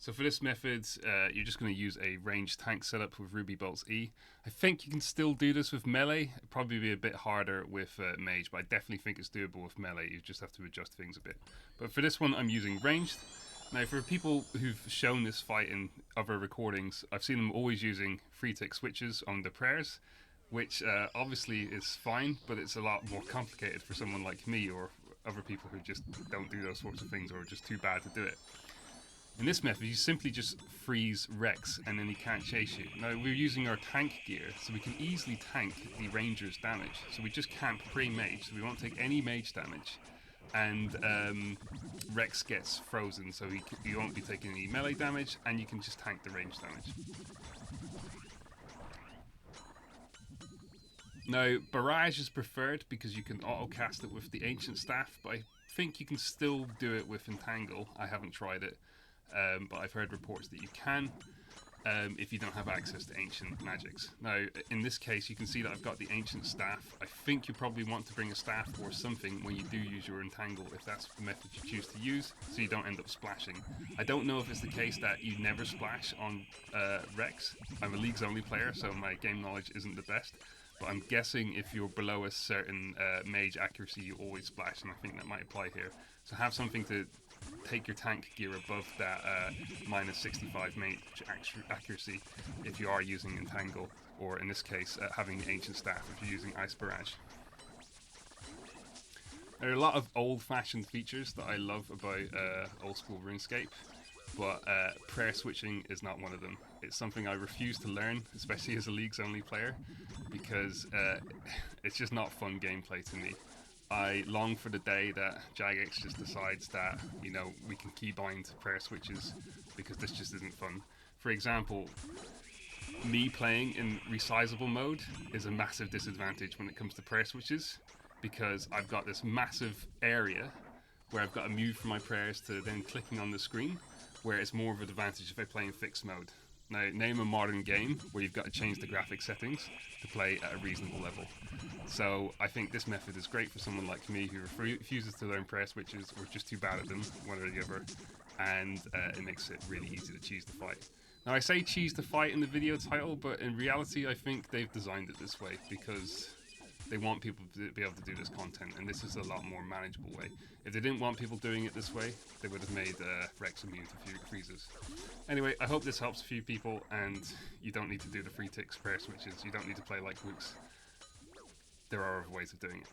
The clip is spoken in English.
So for this method, you're just going to use a ranged tank setup with Ruby Bolt's E. I think you can still do this with melee. It'd probably be a bit harder with mage, but I definitely think it's doable with melee. You just have to adjust things a bit. But for this one, I'm using ranged. Now, for people who've shown this fight in other recordings, I've seen them always using free tick switches on the prayers, which obviously is fine, but it's a lot more complicated for someone like me or other people who just don't do those sorts of things or are just too bad to do it. In this method, you simply just freeze Rex and then he can't chase you. Now, we're using our tank gear, so we can easily tank the ranger's damage. So we just camp pre-mage, so we won't take any mage damage. And Rex gets frozen, so you won't be taking any melee damage, and you can just tank the range damage. Now, Barrage is preferred because you can auto-cast it with the Ancient Staff, but I think you can still do it with Entangle. I haven't tried it. But I've heard reports that you can if you don't have access to ancient magics. Now, in this case, you can see that I've got the ancient staff. I think you probably want to bring a staff or something when you do use your entangle, if that's the method you choose to use, so you don't end up splashing. I don't know if it's the case that you never splash on Rex. I'm a Leagues only player, so my game knowledge isn't the best. But I'm guessing if you're below a certain mage accuracy, you always splash, and I think that might apply here. So have something to take your tank gear above that minus 65 mage accuracy if you are using Entangle, or in this case, having the Ancient Staff if you're using Ice Barrage. There are a lot of old-fashioned features that I love about old-school RuneScape, but prayer switching is not one of them. It's something I refuse to learn, especially as a Leagues-only player, because it's just not fun gameplay to me. I long for the day that Jagex just decides that, you know, we can keybind prayer switches, because this just isn't fun. For example, me playing in resizable mode is a massive disadvantage when it comes to prayer switches, because I've got this massive area where I've got to move from my prayers to then clicking on the screen, where it's more of an advantage if I play in fixed mode. Now, name a modern game where you've got to change the graphic settings to play at a reasonable level. So I think this method is great for someone like me who refuses to learn prayer switches or just too bad at them, one or the other, and it makes it really easy to cheese the fight. Now, I say cheese the fight in the video title, but in reality I think they've designed it this way because they want people to be able to do this content, and this is a lot more manageable way. If they didn't want people doing it this way, they would have made Rex immune to freezes. Anyway, I hope this helps a few people, and you don't need to do the free tick prayer switches. You don't need to play like Wooks. There are other ways of doing it.